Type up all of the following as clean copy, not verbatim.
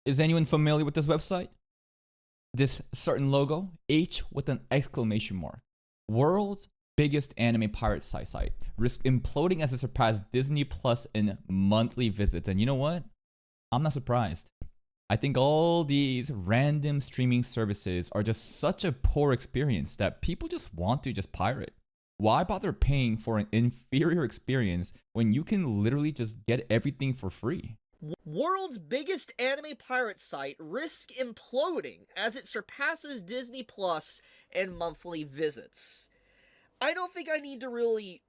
Is anyone familiar with this website? This certain logo, H with an exclamation mark. World's biggest anime pirate site. Risk imploding as it surpassed Disney Plus in monthly visits. And you know what? I'm not surprised. I think all these random streaming services are just such a poor experience that people just want to just pirate. Why bother paying for an inferior experience when you can literally just get everything for free? World's biggest anime pirate site risks imploding as it surpasses Disney Plus in monthly visits. I don't think I need to really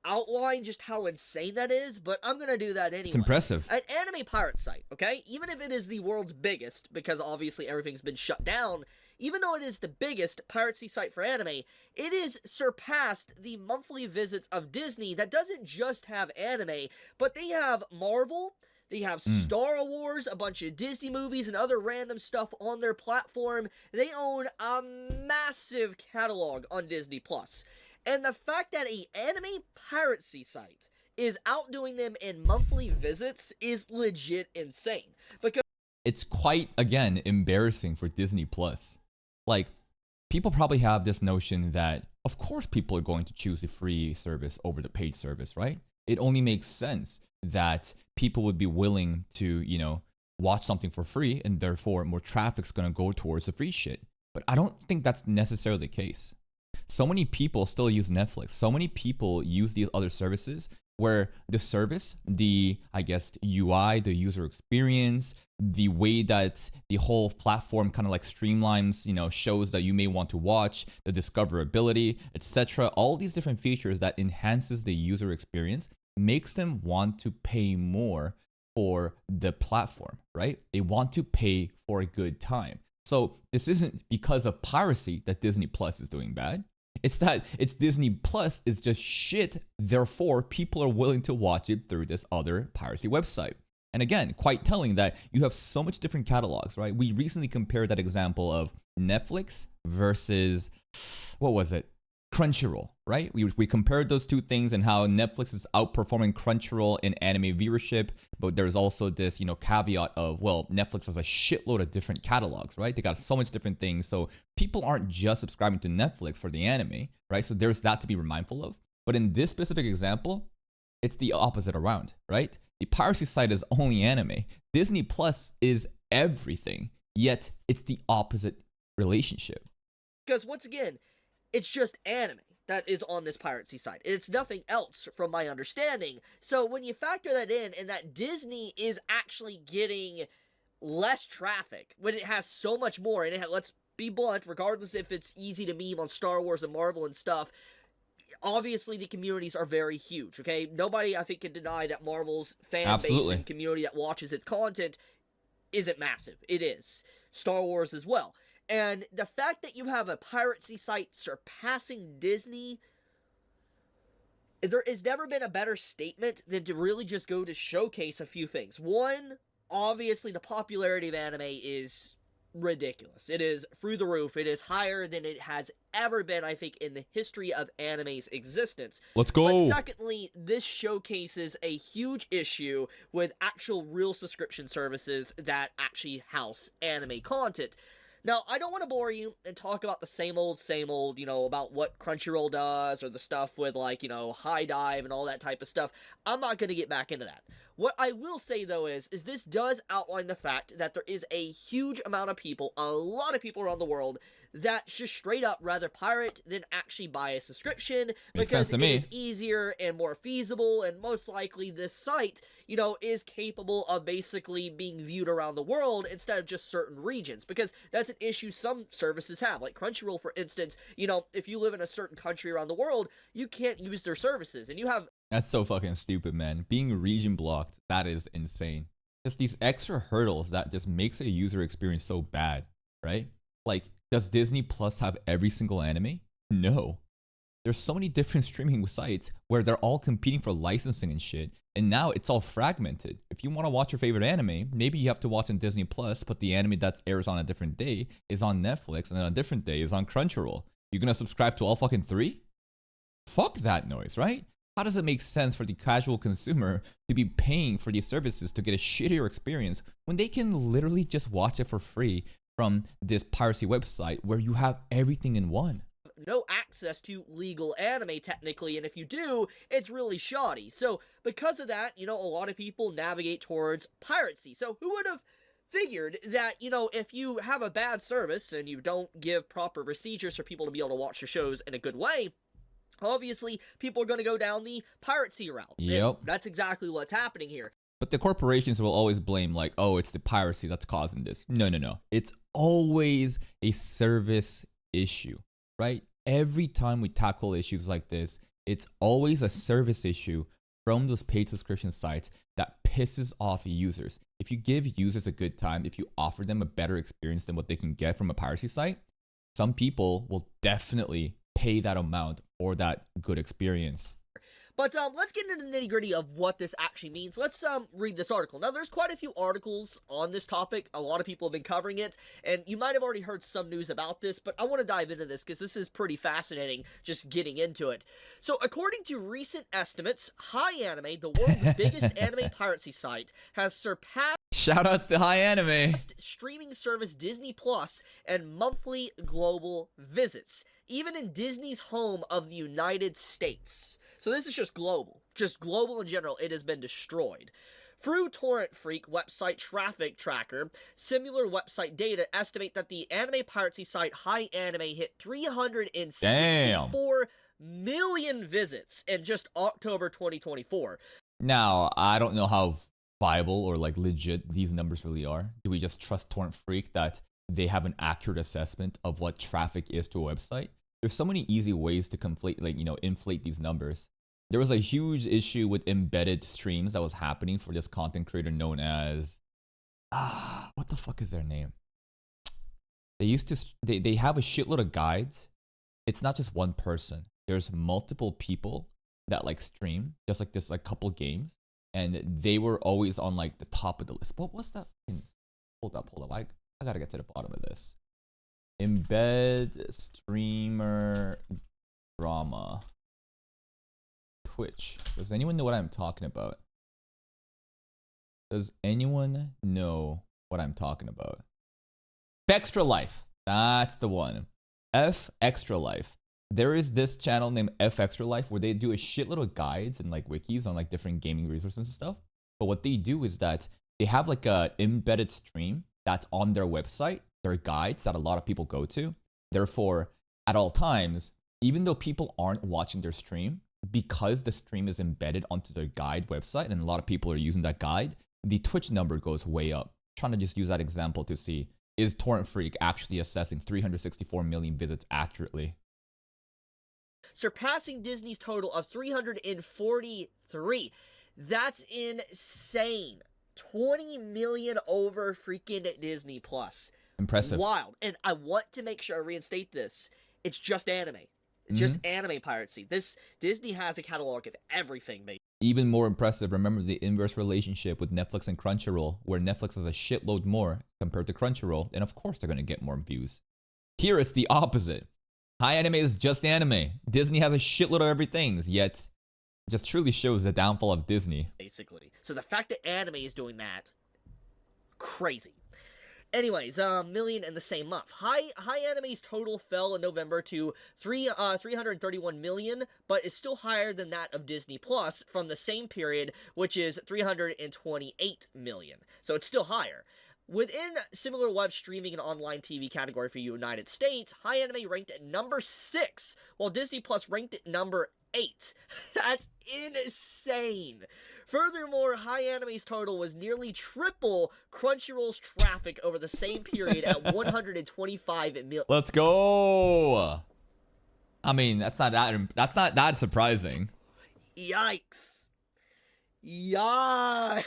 outline just how insane that is, but I'm gonna do that anyway. It's impressive. An anime pirate site, okay? Even if it is the world's biggest, because obviously everything's been shut down, even though it is the biggest piracy site for anime, it is surpassed the monthly visits of Disney that doesn't just have anime, but they have Marvel, they have Star Wars, a bunch of Disney movies, and other random stuff on their platform. They own a massive catalog on Disney Plus. And the fact that an anime piracy site is outdoing them in monthly visits is legit insane. Because it's quite, again, embarrassing for Disney Plus. Like, people probably have this notion that, of course, people are going to choose the free service over the paid service, right? It only makes sense that people would be willing to, watch something for free, and therefore more traffic's going to go towards the free shit. But I don't think that's necessarily the case. So many people still use Netflix. So many people use these other services where the service, the, UI, the user experience, the way that the whole platform kind of like streamlines, shows that you may want to watch, the discoverability, etc. All these different features that enhances the user experience makes them want to pay more for the platform, right? They want to pay for a good time. So this isn't because of piracy that Disney Plus is doing bad. It's that Disney Plus is just shit. Therefore, people are willing to watch it through this other piracy website. And again, quite telling that you have so much different catalogs, right? We recently compared that example of Netflix versus, what was it? Crunchyroll, right? We compared those two things and how Netflix is outperforming Crunchyroll in anime viewership, but there's also this, caveat of, well, Netflix has a shitload of different catalogs, right? They got so much different things, so people aren't just subscribing to Netflix for the anime, right? So there's that to be mindful of. But in this specific example, it's the opposite around, right? The piracy site is only anime. Disney Plus is everything, yet it's the opposite relationship. Because once again, it's just anime that is on this piracy site. It's nothing else from my understanding. So when you factor that in, and that Disney is actually getting less traffic when it has so much more, and let's be blunt, regardless if it's easy to meme on Star Wars and Marvel and stuff, obviously the communities are very huge, okay? Nobody, I think, can deny that Marvel's fan base and community that watches its content isn't massive. It is. Star Wars as well. And the fact that you have a piracy site surpassing Disney, there has never been a better statement than to really just go to showcase a few things. One, obviously the popularity of anime is ridiculous. It is through the roof. It is higher than it has ever been, I think, in the history of anime's existence. Let's go. But secondly, this showcases a huge issue with actual real subscription services that actually house anime content. Now, I don't want to bore you and talk about the same old, about what Crunchyroll does, or the stuff with, HiDive and all that type of stuff. I'm not going to get back into that. What I will say, though, is this does outline the fact that there is a huge amount of people, a lot of people around the world, that just straight up rather pirate than actually buy a subscription, because it is easier and more feasible, and most likely this site, is capable of basically being viewed around the world instead of just certain regions, because that's an issue some services have. Like Crunchyroll, for instance, if you live in a certain country around the world, you can't use their services, and you have... That's so fucking stupid, man. Being region blocked, that is insane. Just these extra hurdles that just makes a user experience so bad, right? Like, does Disney Plus have every single anime? No. There's so many different streaming sites where they're all competing for licensing and shit, and now it's all fragmented. If you want to watch your favorite anime, maybe you have to watch on Disney Plus, but the anime that airs on a different day is on Netflix, and then a different day is on Crunchyroll. You're gonna subscribe to all fucking three? Fuck that noise, right? How does it make sense for the casual consumer to be paying for these services to get a shittier experience when they can literally just watch it for free from this piracy website where you have everything in one? No access to legal anime technically, and if you do, it's really shoddy. So because of that, a lot of people navigate towards piracy. So who would have figured that, if you have a bad service and you don't give proper procedures for people to be able to watch your shows in a good way, obviously people are going to go down the piracy route. Yep. And that's exactly what's happening here. But the corporations will always blame, like, oh, it's the piracy that's causing this. No, no, no. It's always a service issue, right? Every time we tackle issues like this, it's always a service issue from those paid subscription sites that pisses off users. If you give users a good time, if you offer them a better experience than what they can get from a piracy site, some people will definitely pay that amount for that good experience. But let's get into the nitty-gritty of what this actually means. Let's read this article. Now, there's quite a few articles on this topic. A lot of people have been covering it, and you might have already heard some news about this, but I want to dive into this because this is pretty fascinating just getting into it. So, according to recent estimates, HiAnime, the world's biggest anime piracy site, has surpassed Shoutouts to HiAnime. streaming service Disney Plus and monthly global visits, even in Disney's home of the United States. So this is just global in general. It has been destroyed. Through Torrent Freak website traffic tracker, similar website data estimate that the anime piracy site HiAnime hit 364 million visits in just October 2024. Now, I don't know how viable or like legit these numbers really are. Do we just trust Torrent Freak that they have an accurate assessment of what traffic is to a website? There's so many easy ways to inflate these numbers. There was a huge issue with embedded streams that was happening for this content creator known as what the fuck is their name? They have a shitload of guides. It's not just one person. There's multiple people that like stream just like this, like couple games, and they were always on like the top of the list. What was that? Hold up. I gotta get to the bottom of this. Embed streamer drama. Twitch. Does anyone know what I'm talking about? Does anyone know what I'm talking about? Extra Life. That's the one. F Extra Life. There is this channel named F Extra Life where they do a shitload of guides and like wikis on like different gaming resources and stuff. But what they do is that they have like a embedded stream that's on their website. Their guides that a lot of people go to. Therefore, at all times, even though people aren't watching their stream, because the stream is embedded onto their guide website and a lot of people are using that guide, the Twitch number goes way up. I'm trying to just use that example to see, is Torrent Freak actually assessing 364 million visits accurately? Surpassing Disney's total of 343. That's insane. 20 million over freaking Disney Plus. Impressive. Wild. And I want to make sure I reinstate this. It's just anime. It's just anime piracy. Disney has a catalog of everything, mate. Even more impressive, remember the inverse relationship with Netflix and Crunchyroll, where Netflix has a shitload more compared to Crunchyroll, and of course they're going to get more views. Here it's the opposite. HiAnime is just anime. Disney has a shitload of everything, yet it just truly shows the downfall of Disney. Basically. So the fact that anime is doing that, crazy. Anyways, million in the same month. HiAnime's total fell in November to 331 million, but is still higher than that of Disney Plus from the same period, which is 328 million. So it's still higher. Within similar web streaming and online TV category for the United States, HiAnime ranked at number 6, while Disney Plus ranked at number 8. That's insane. Furthermore, HiAnime's total was nearly triple Crunchyroll's traffic over the same period at 125 million. Let's go. I mean, that's not that surprising. Yikes. Yikes.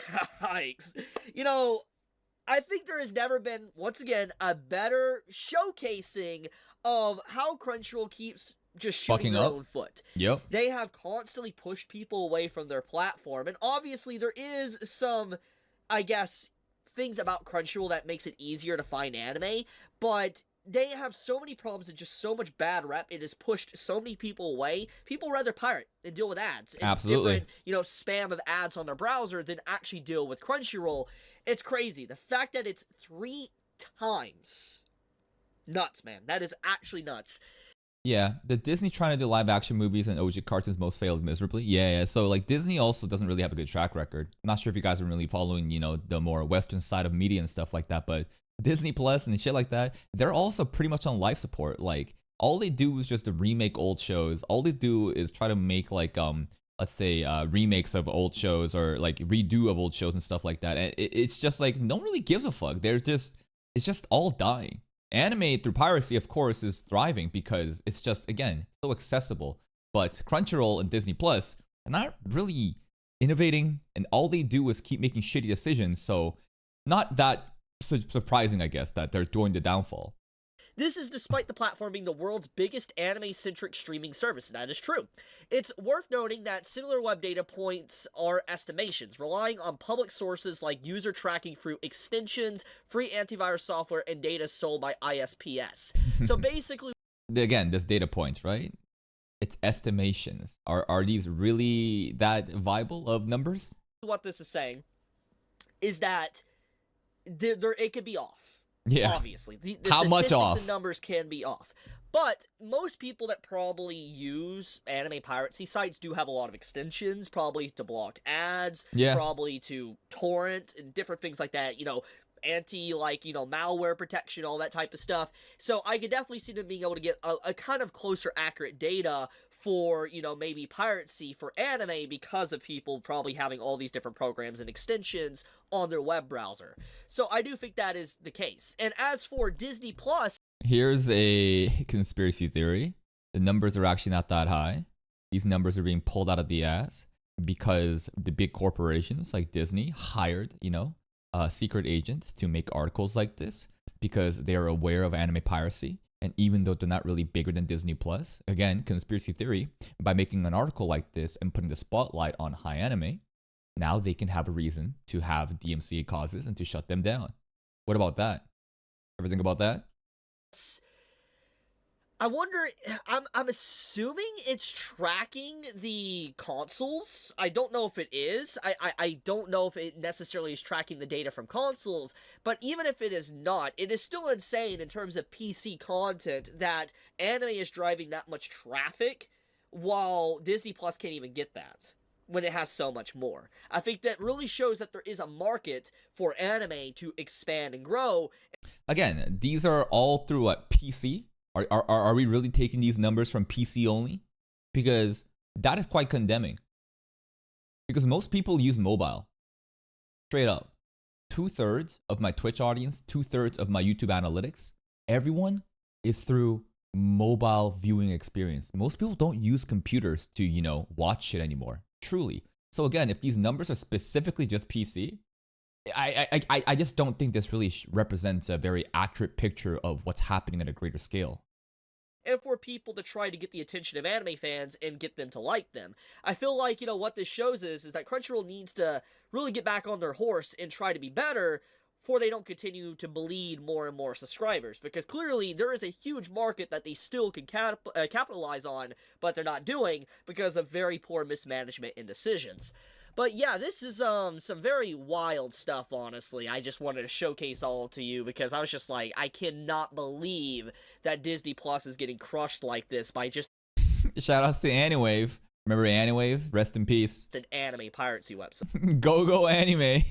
I think there has never been, once again, a better showcasing of how Crunchyroll keeps just shooting their own foot. Yep. They have constantly pushed people away from their platform, and obviously there is some, I guess, things about Crunchyroll that makes it easier to find anime, but they have so many problems and just so much bad rep. It has pushed so many people away. People rather pirate and deal with ads and Absolutely. different, spam of ads on their browser than actually deal with Crunchyroll. It's crazy. The fact that it's 3 times nuts, man. That is actually nuts. Yeah, the Disney trying to do live action movies and OG cartoons most failed miserably. Yeah. So like Disney also doesn't really have a good track record. I'm not sure if you guys are really following, the more Western side of media and stuff like that, but Disney Plus and shit like that, they're also pretty much on life support. Like all they do is just to remake old shows. All they do is try to make like let's say remakes of old shows or like redo of old shows and stuff like that. And it's just like no one really gives a fuck. It's just all dying. Anime through piracy, of course, is thriving because it's just, again, so accessible. But Crunchyroll and Disney Plus are not really innovating, and all they do is keep making shitty decisions. So, not that surprising, I guess, that they're doing the downfall. This is despite the platform being the world's biggest anime-centric streaming service, and that is true. It's worth noting that similar web data points are estimations, relying on public sources like user tracking through extensions, free antivirus software, and data sold by ISPs. So basically... Again, this data points, right? It's estimations. Are these really that viable of numbers? What this is saying is that it could be off. Yeah. Obviously. The How much off? And numbers can be off. But most people that probably use anime piracy sites do have a lot of extensions, probably to block ads, probably to torrent and different things like that, malware protection, all that type of stuff. So I could definitely see them being able to get a kind of closer, accurate data for, maybe piracy for anime because of people probably having all these different programs and extensions on their web browser. So I do think that is the case. And as for Disney Plus... Here's a conspiracy theory. The numbers are actually not that high. These numbers are being pulled out of the ass because the big corporations like Disney hired, secret agents to make articles like this because they are aware of anime piracy. And even though they're not really bigger than Disney Plus, again, conspiracy theory, by making an article like this and putting the spotlight on HiAnime, now they can have a reason to have DMCA causes and to shut them down. What about that? Ever think about that? I wonder, I'm assuming it's tracking the consoles. I don't know if it is. I don't know if it necessarily is tracking the data from consoles, but even if it is not, it is still insane in terms of PC content that anime is driving that much traffic while Disney Plus can't even get that when it has so much more. I think that really shows that there is a market for anime to expand and grow. Again, these are all through what, PC? Are we really taking these numbers from PC only? Because that is quite condemning. Because most people use mobile. Straight up. 2/3 of my Twitch audience, 2/3 of my YouTube analytics, everyone is through mobile viewing experience. Most people don't use computers to, watch shit anymore. Truly. So again, if these numbers are specifically just PC, I just don't think this really represents a very accurate picture of what's happening at a greater scale. And for people to try to get the attention of anime fans and get them to like them. I feel like, what this shows is that Crunchyroll needs to really get back on their horse and try to be better before they don't continue to bleed more and more subscribers. Because clearly there is a huge market that they still can capitalize on, but they're not doing because of very poor mismanagement and decisions. But yeah, this is some very wild stuff, honestly. I just wanted to showcase all to you because I was just like, I cannot believe that Disney Plus is getting crushed like this by just... Shoutouts to Animewave. Remember Animewave? Rest in peace. An anime piracy website. Go Anime.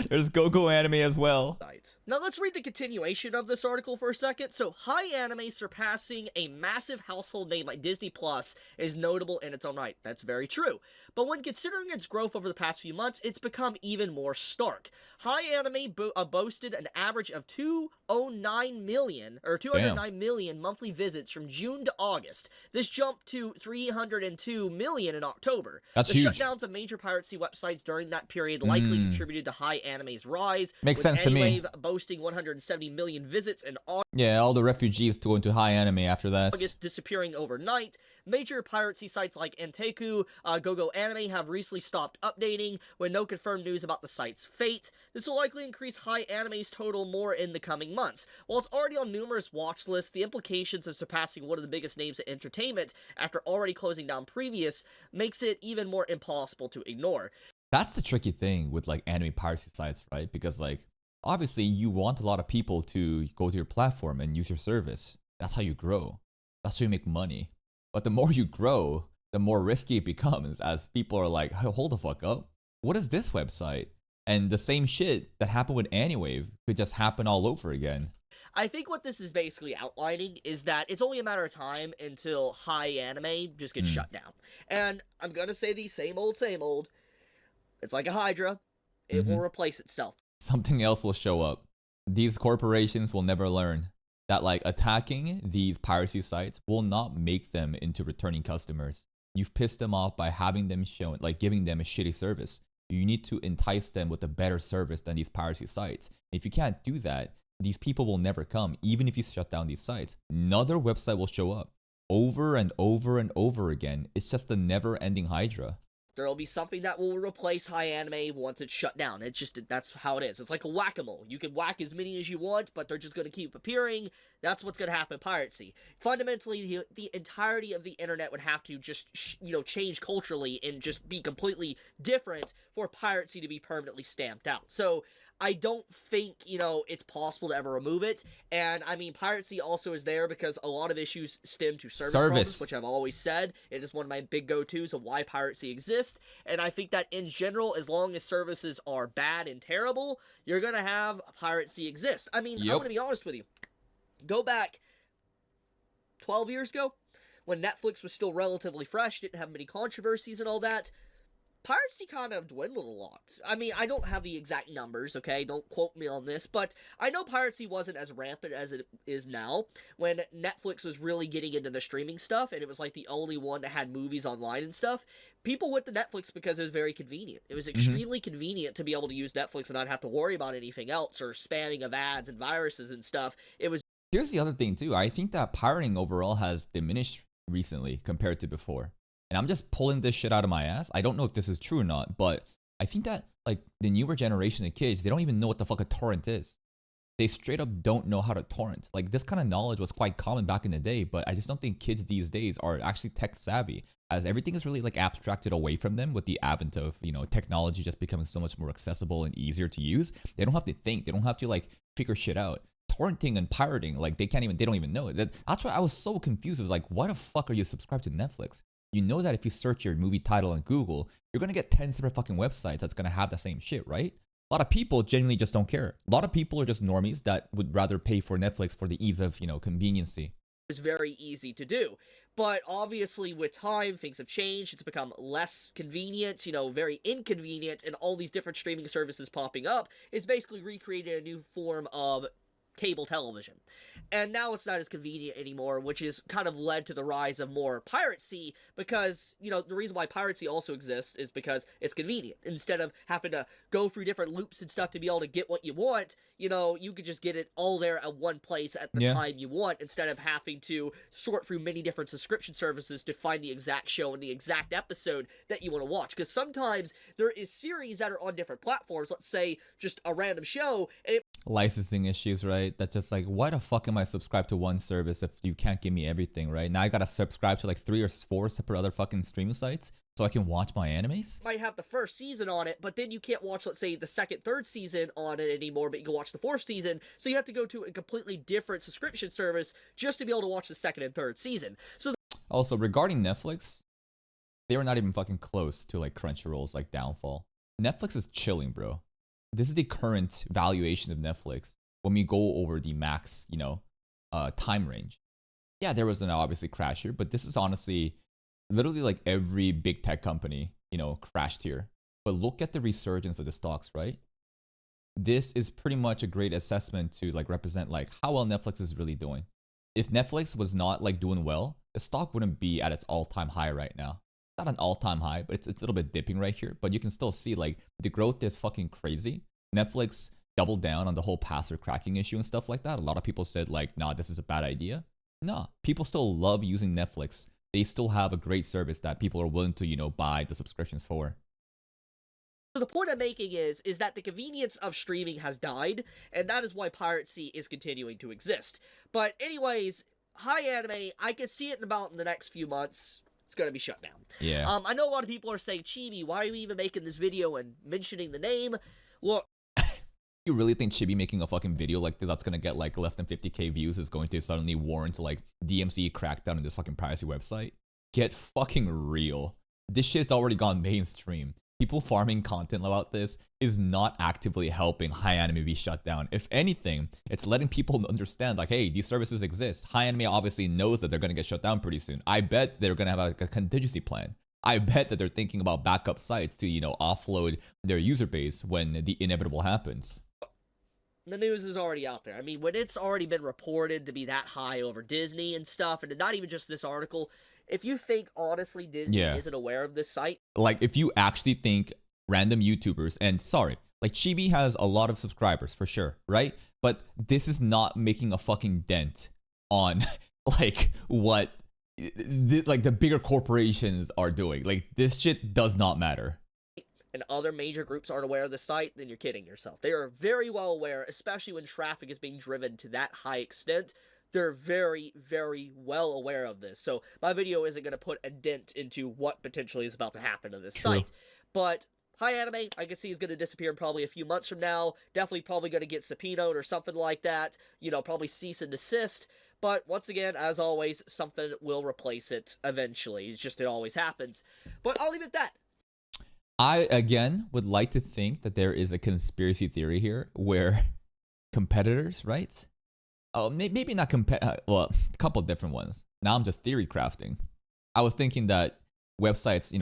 There's Go Anime as well. Now let's read the continuation of this article for a second. So, HiAnime surpassing a massive household name like Disney Plus is notable in its own right. That's very true. But when considering its growth over the past few months, it's become even more stark. HiAnime boasted an average of 209 million monthly visits from June to August. This jumped to 302 million in October. That's huge. The shutdowns of major piracy websites during that period likely contributed to HiAnime's rise. Makes with sense to me. AniWave boasting 170 million visits in Yeah, all the refugees to go into HiAnime after that. August disappearing overnight. Major piracy sites like Anteku, GoGo Anime have recently stopped updating, with no confirmed news about the site's fate. This will likely increase HiAnime's total more in the coming months. While it's already on numerous watch lists, the implications of surpassing one of the biggest names in entertainment after already closing down previous makes it even more impossible to ignore. That's the tricky thing with like anime piracy sites, right? Because like obviously you want a lot of people to go to your platform and use your service. That's how you grow. That's how you make money. But the more you grow, the more risky it becomes, as people are like, hey, hold the fuck up. What is this website? And the same shit that happened with AniWave could just happen all over again. I think what this is basically outlining is that it's only a matter of time until HiAnime just gets shut down. And I'm gonna say the same old, same old. It's like a Hydra. It will replace itself. Something else will show up. These corporations will never learn that like attacking these piracy sites will not make them into returning customers. You've pissed them off by having them shown, like giving them a shitty service. You need to entice them with a better service than these piracy sites. If you can't do that, these people will never come, even if you shut down these sites. Another website will show up over and over and over again. It's just a never-ending Hydra. There will be something that will replace HiAnime once it's shut down. It's just, that's how it is. It's like a whack-a-mole. You can whack as many as you want, but they're just going to keep appearing. That's what's going to happen in piracy. Fundamentally, the entirety of the internet would have to just, change culturally and just be completely different for piracy to be permanently stamped out. So I don't think, it's possible to ever remove it. And, I mean, piracy also is there because a lot of issues stem to service problems, which I've always said. It is one of my big go-tos of why piracy exists. And I think that, in general, as long as services are bad and terrible, you're going to have piracy exist. I mean, I'm going to be honest with you. Go back 12 years ago, when Netflix was still relatively fresh, didn't have many controversies and all that, piracy kind of dwindled a lot. I mean, I don't have the exact numbers, okay? Don't quote me on this, but I know piracy wasn't as rampant as it is now when Netflix was really getting into the streaming stuff, and it was like the only one that had movies online and stuff. People went to Netflix because it was very convenient. It was extremely convenient to be able to use Netflix and not have to worry about anything else or spamming of ads and viruses and stuff. It was. Here's the other thing too. I think that pirating overall has diminished recently compared to before. And I'm just pulling this shit out of my ass. I don't know if this is true or not, but I think that like the newer generation of kids, they don't even know what the fuck a torrent is. They straight up don't know how to torrent. Like this kind of knowledge was quite common back in the day, but I just don't think kids these days are actually tech savvy, as everything is really like abstracted away from them with the advent of, technology just becoming so much more accessible and easier to use. They don't have to think. They don't have to like figure shit out. Torrenting and pirating, like they don't even know it. That's why I was so confused. It was like, why the fuck are you subscribed to Netflix? You know that if you search your movie title on Google, you're going to get 10 separate fucking websites that's going to have the same shit, right? A lot of people genuinely just don't care. A lot of people are just normies that would rather pay for Netflix for the ease of, conveniency. It's very easy to do. But obviously with time, things have changed. It's become less convenient, very inconvenient, and all these different streaming services popping up is basically recreating a new form of cable television. And now it's not as convenient anymore, which has kind of led to the rise of more piracy because, the reason why piracy also exists is because it's convenient. Instead of having to go through different loops and stuff to be able to get what you want, you could just get it all there at one place at the time you want, instead of having to sort through many different subscription services to find the exact show and the exact episode that you want to watch. Because sometimes there is series that are on different platforms, let's say just a random show, and licensing issues, right? That's just like, why the fuck am I subscribed to one service if you can't give me everything, right? Now I gotta subscribe to like 3 or 4 separate other fucking streaming sites so I can watch my animes? Might have the first season on it, but then you can't watch, let's say, the second, third season on it anymore, but you can watch the 4th season, so you have to go to a completely different subscription service just to be able to watch the 2nd and 3rd season. So also, regarding Netflix, they were not even fucking close to like Crunchyroll's like downfall. Netflix is chilling, bro. This is the current valuation of Netflix when we go over the max, time range. Yeah, there was an obviously crash here, but this is honestly literally like every big tech company, crashed here. But look at the resurgence of the stocks, right? This is pretty much a great assessment to like represent like how well Netflix is really doing. If Netflix was not like doing well, the stock wouldn't be at its all-time high right now. Not an all-time high, but it's a little bit dipping right here, but you can still see like the growth is fucking crazy. Netflix doubled down on the whole password cracking issue and stuff like that, a lot of people said like, nah, this is a bad idea. Nah, people still love using Netflix. They still have a great service that people are willing to, buy the subscriptions for. So the point I'm making is that the convenience of streaming has died, and that is why piracy is continuing to exist. But anyways, HiAnime, I can see it in about the next few months. It's gonna be shut down. Yeah. I know a lot of people are saying, Chibi, why are you even making this video and mentioning the name? Look, you really think Chibi making a fucking video like this that's gonna get like less than 50k views is going to suddenly warrant like DMC crackdown on this fucking piracy website? Get fucking real. This shit's already gone mainstream. People farming content about this is not actively helping HiAnime be shut down. If anything, it's letting people understand like, hey, these services exist. HiAnime obviously knows that they're gonna get shut down pretty soon. I bet they're gonna have like a contingency plan. I bet that they're thinking about backup sites to, offload their user base when the inevitable happens. The news is already out there. I mean, when it's already been reported to be that high over Disney and stuff, and not even just this article, if you think, honestly, Disney isn't aware of this site... Like, if you actually think random YouTubers, and sorry, like, Chibi has a lot of subscribers, for sure, right? But this is not making a fucking dent on, like, what, like, the bigger corporations are doing. Like, this shit does not matter. And other major groups aren't aware of the site, then you're kidding yourself. They are very well aware, especially when traffic is being driven to that high extent. They're very, very well aware of this. So my video isn't going to put a dent into what potentially is about to happen to this site. But HiAnime, I can see, is going to disappear in probably a few months from now. Definitely probably going to get subpoenaed or something like that. Probably cease and desist. But once again, as always, something will replace it eventually. It's just, it always happens. But I'll leave it at that. I, again, would like to think that there is a conspiracy theory here where competitors, right? Oh, maybe not well, a couple of different ones. Now I'm just theory crafting. I was thinking that websites,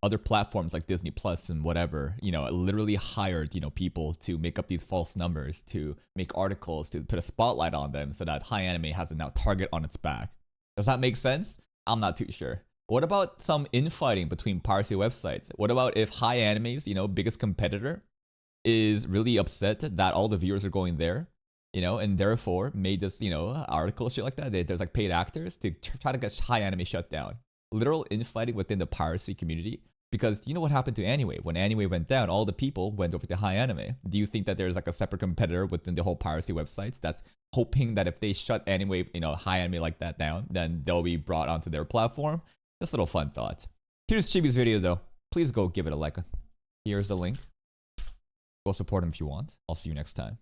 other platforms like Disney Plus and whatever, literally hired, people to make up these false numbers, to make articles, to put a spotlight on them so that HiAnime has a now target on its back. Does that make sense? I'm not too sure. What about some infighting between piracy websites? What about if HiAnime's, biggest competitor is really upset that all the viewers are going there, and therefore made this, article, shit like that. There's like paid actors to try to get HiAnime shut down. Literal infighting within the piracy community. Because you know what happened to Anime? When Anime went down, all the people went over to HiAnime. Do you think that there's like a separate competitor within the whole piracy websites that's hoping that if they shut Anime, HiAnime like that down, then they'll be brought onto their platform? Just a little fun thought. Here's Chibi's video though. Please go give it a like. Here's the link. Go support him if you want. I'll see you next time.